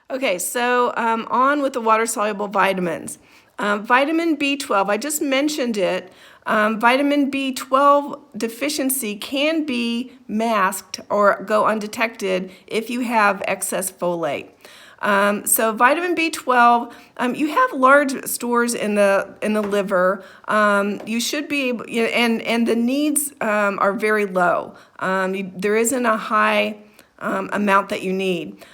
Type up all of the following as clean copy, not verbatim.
Okay, so on with the water-soluble vitamins. Vitamin B12, I just mentioned it. Vitamin B12 deficiency can be masked or go undetected if you have excess folate. So vitamin B12, you have large stores in the liver. You should be able, and the needs are very low. There isn't a high amount that you need.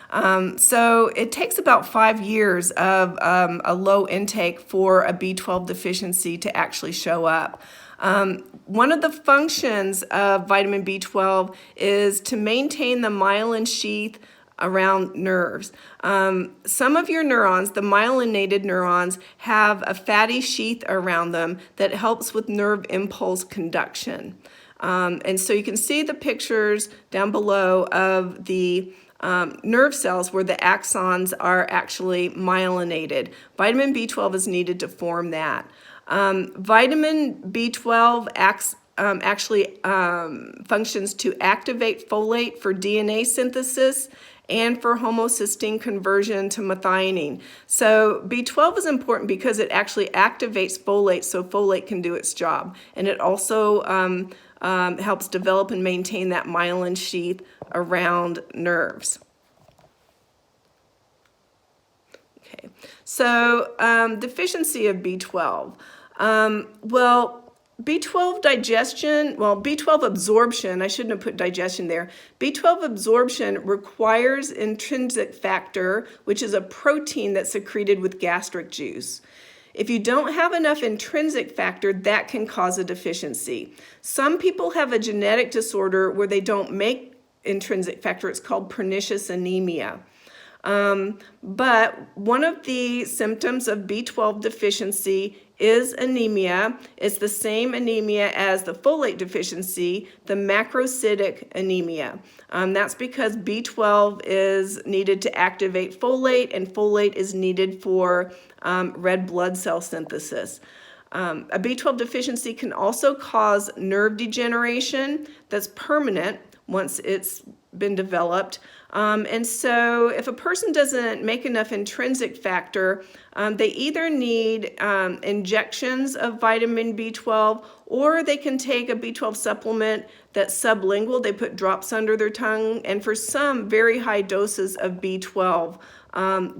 So it takes about 5 years of a low intake for a B12 deficiency to actually show up. One of the functions of vitamin B12 is to maintain the myelin sheath around nerves. Some of your neurons, the myelinated neurons, have a fatty sheath around them that helps with nerve impulse conduction. And so you can see the pictures down below of the nerve cells where the axons are actually myelinated. Vitamin B12 is needed to form that. Vitamin B12 actually functions to activate folate for DNA synthesis and for homocysteine conversion to methionine. So B12 is important because it actually activates folate so folate can do its job. And it also helps develop and maintain that myelin sheath around nerves. Okay, so deficiency of B12. Well, B12 digestion, well, B12 absorption, I shouldn't have put digestion there. B12 absorption requires intrinsic factor, which is a protein that's secreted with gastric juice. If you don't have enough intrinsic factor, that can cause a deficiency. Some people have a genetic disorder where they don't make intrinsic factor. It's called pernicious anemia. But one of the symptoms of B12 deficiency is anemia. It's the same anemia as the folate deficiency, the macrocytic anemia. That's because B12 is needed to activate folate, and folate is needed for red blood cell synthesis. A B12 deficiency can also cause nerve degeneration that's permanent once it's been developed. And so if a person doesn't make enough intrinsic factor, they either need injections of vitamin B12, or they can take a B12 supplement that's sublingual. They put drops under their tongue, and for some, very high doses of B12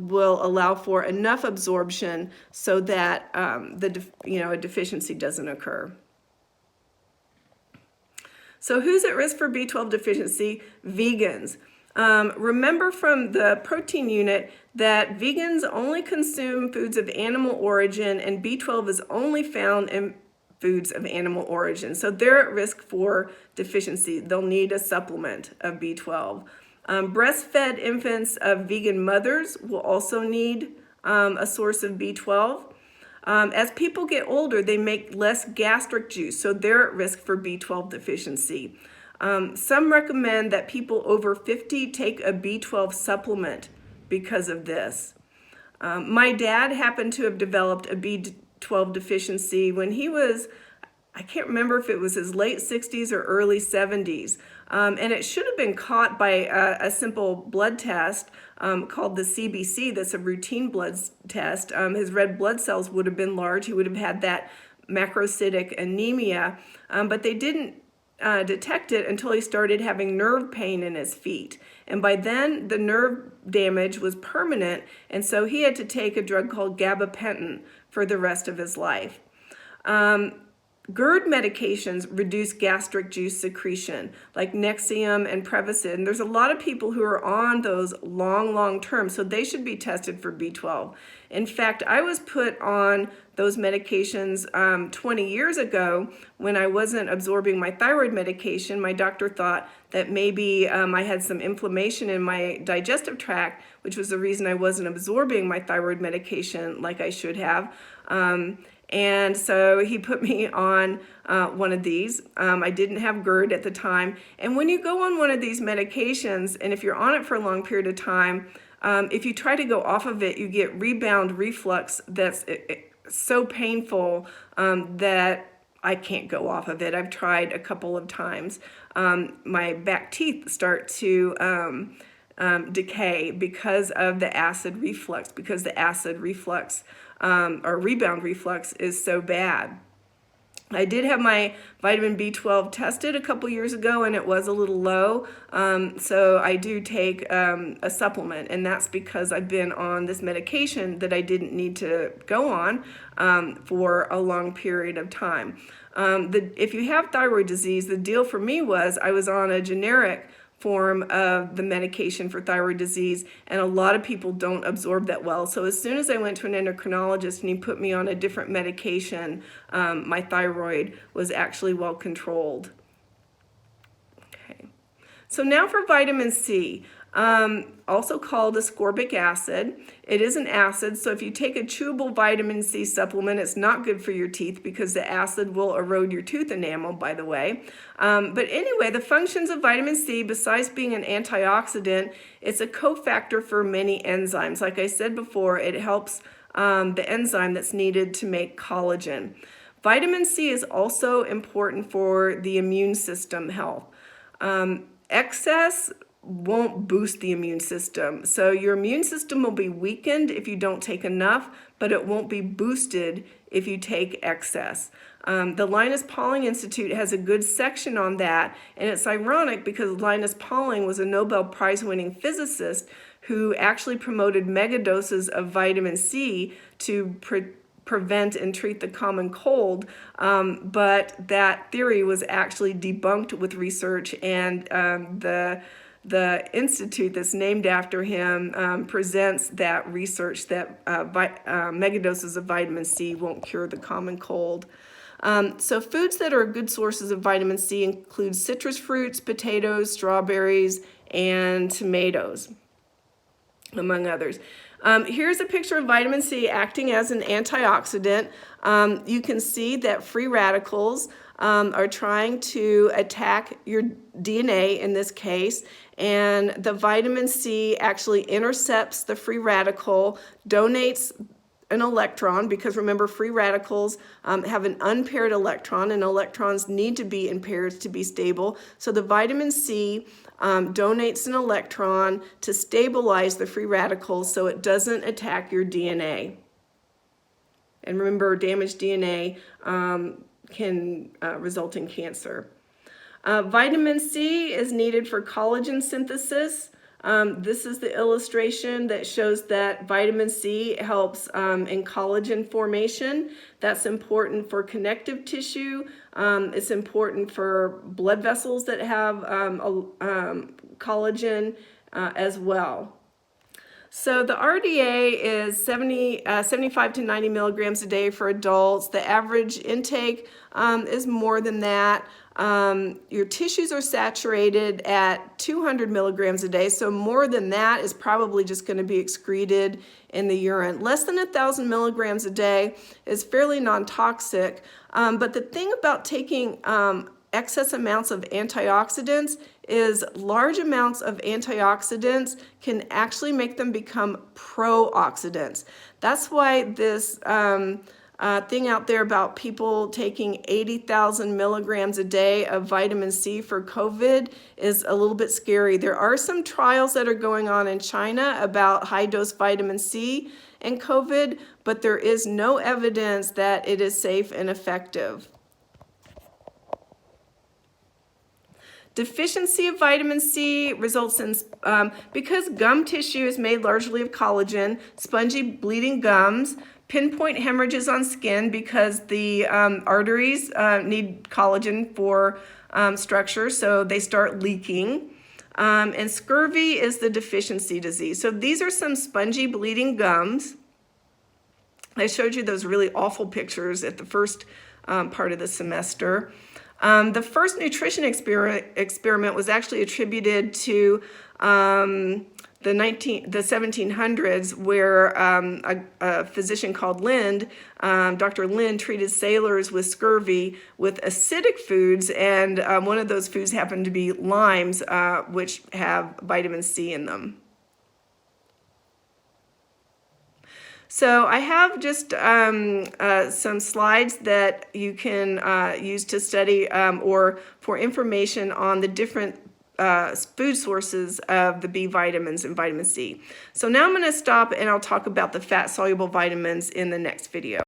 will allow for enough absorption so that a deficiency doesn't occur. So who's at risk for B12 deficiency? Vegans. Remember from the protein unit that vegans only consume foods of animal origin, and B12 is only found in foods of animal origin. So they're at risk for deficiency. They'll need a supplement of B12. Breastfed infants of vegan mothers will also need a source of B12. As people get older, they make less gastric juice, so they're at risk for B12 deficiency. Some recommend that people over 50 take a B12 supplement because of this. My dad happened to have developed a B12 deficiency when he was, I can't remember if it was his late 60s or early 70s. And it should have been caught by a simple blood test called the CBC. That's a routine blood test. His red blood cells would have been large. He would have had that macrocytic anemia, but they didn't detect it until he started having nerve pain in his feet. And by then, the nerve damage was permanent, and so he had to take a drug called gabapentin for the rest of his life. GERD medications reduce gastric juice secretion, like Nexium and Prevacid. And there's a lot of people who are on those long term, so they should be tested for B12. In fact, I was put on those medications 20 years ago when I wasn't absorbing my thyroid medication. My doctor thought that maybe I had some inflammation in my digestive tract, which was the reason I wasn't absorbing my thyroid medication like I should have. And so he put me on one of these. I didn't have GERD at the time. And when you go on one of these medications, and if you're on it for a long period of time, if you try to go off of it, you get rebound reflux that's so painful that I can't go off of it. I've tried a couple of times. My back teeth start to decay because of the acid reflux, because the acid reflux or rebound reflux is so bad. I did have my vitamin B12 tested a couple years ago and it was a little low, so I do take a supplement, and that's because I've been on this medication that I didn't need to go on for a long period of time. If you have thyroid disease, the deal for me was I was on a generic form of the medication for thyroid disease, and a lot of people don't absorb that well. So as soon as I went to an endocrinologist and he put me on a different medication, my thyroid was actually well controlled. Okay. So now for vitamin C, also called ascorbic acid. It is an acid, so if you take a chewable vitamin C supplement, it's not good for your teeth because the acid will erode your tooth enamel, by the way. But anyway, the functions of vitamin C, besides being an antioxidant, it's a cofactor for many enzymes. Like I said before, it helps the enzyme that's needed to make collagen. Vitamin C is also important for the immune system health. Excess won't boost the immune system. So your immune system will be weakened if you don't take enough, but it won't be boosted if you take excess. The Linus Pauling Institute has a good section on that, and it's ironic because Linus Pauling was a Nobel Prize-winning physicist who actually promoted megadoses of vitamin C to prevent and treat the common cold, but that theory was actually debunked with research, and the institute that's named after him presents that research that megadoses of vitamin C won't cure the common cold. So foods that are good sources of vitamin C include citrus fruits, potatoes, strawberries, and tomatoes, among others. Here's a picture of vitamin C acting as an antioxidant. You can see that free radicals are trying to attack your DNA in this case, and the vitamin C actually intercepts the free radical, donates an electron, because remember, free radicals have an unpaired electron, and electrons need to be in pairs to be stable. So the vitamin C donates an electron to stabilize the free radicals so it doesn't attack your DNA. And remember, damaged DNA can result in cancer. Vitamin C is needed for collagen synthesis. This is the illustration that shows that vitamin C helps in collagen formation. That's important for connective tissue. It's important for blood vessels that have collagen as well. So the RDA is 75 to 90 milligrams a day for adults. The average intake is more than that. Your tissues are saturated at 200 milligrams a day, so more than that is probably just going to be excreted in the urine. Less than 1,000 milligrams a day is fairly non-toxic, but the thing about taking excess amounts of antioxidants is large amounts of antioxidants can actually make them become pro-oxidants. That's why this thing out there about people taking 80,000 milligrams a day of vitamin C for COVID is a little bit scary. There are some trials that are going on in China about high-dose vitamin C and COVID, but there is no evidence that it is safe and effective. Deficiency of vitamin C results in, because gum tissue is made largely of collagen, spongy bleeding gums, pinpoint hemorrhages on skin because the arteries need collagen for structure, so they start leaking. And scurvy is the deficiency disease. So these are some spongy bleeding gums. I showed you those really awful pictures at the first part of the semester. The first nutrition experiment was actually attributed to the 1700s, where a physician called Lind, Dr. Lind, treated sailors with scurvy with acidic foods, and one of those foods happened to be limes, which have vitamin C in them. So I have just some slides that you can use to study or for information on the different food sources of the B vitamins and vitamin C. So now I'm going to stop and I'll talk about the fat-soluble vitamins in the next video.